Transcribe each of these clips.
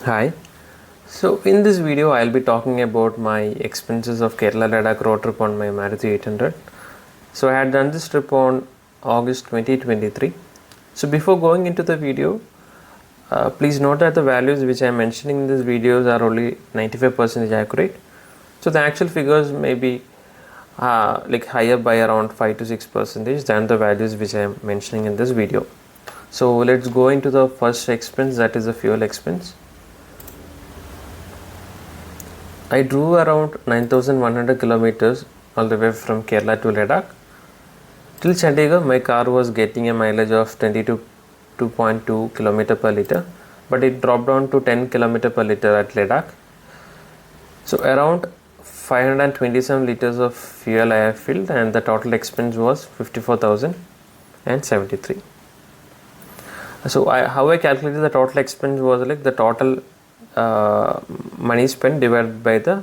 Hi. So in this video I'll be talking about my expenses of Kerala Ladakh road trip on my Maruti 800. So I had done this trip on August 2023. So before going into the video, please note that the values which I am mentioning in these videos are only 95% accurate. So the actual figures may be like higher by around 5 to 6% than the values which I am mentioning in this video. So let's go into the first expense, that is the fuel expense. I drove around 9,100 kilometers all the way from Kerala to Ladakh. Till Chandigarh, my car was getting a mileage of 22.2 km per liter, but it dropped down to 10 km per liter at Ladakh. So around 527 liters of fuel I have filled, and the total expense was 54,073. So how I calculated the total expense was like the total money spent divided by the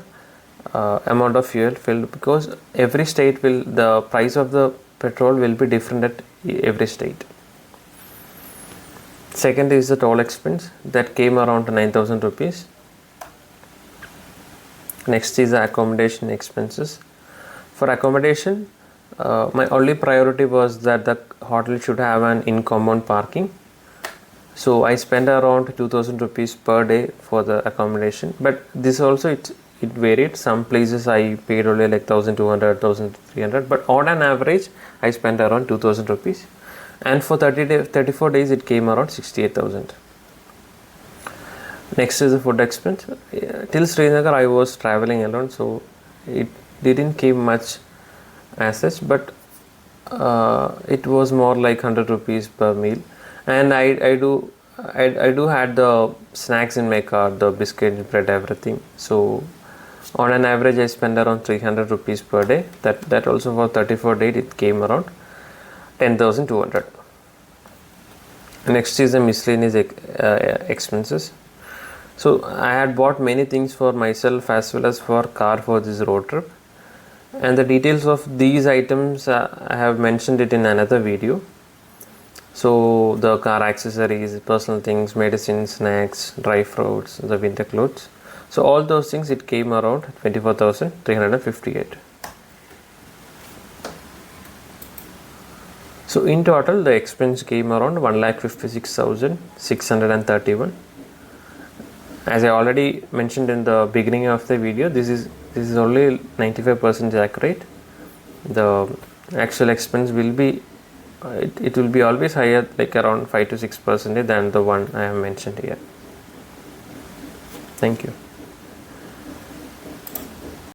amount of fuel filled, because every state will, the price of the petrol will be different at every state. Second is the toll expense, that came around 9,000 rupees. Next is the accommodation expenses. For accommodation, my only priority was that the hotel should have an in-compound parking. So I spent around 2,000 rupees per day for the accommodation, but this also it varied. Some places I paid only like 1,200, 1,300, but on an average I spent around 2,000 rupees, and for 34 days it came around 68,000. Next is the food expense. Till Srinagar I was traveling alone, so it didn't came much as such, but it was more like 100 rupees per meal. And I do had the snacks in my car, the biscuit, bread, everything. So on an average I spend around 300 rupees per day. That also for 34 days it came around 10,200. Next is the miscellaneous expenses. So I had bought many things for myself as well as for car for this road trip, and the details of these items I have mentioned it in another video. So the car accessories, personal things, medicines, snacks, dry fruits, the winter clothes. So all those things it came around 24,358. So in total the expense came around 1,56,631. As I already mentioned in the beginning of the video, this is only 95% accurate. The actual expense will be it will be always higher, like around 5 to 6% than the one I have mentioned here. Thank you.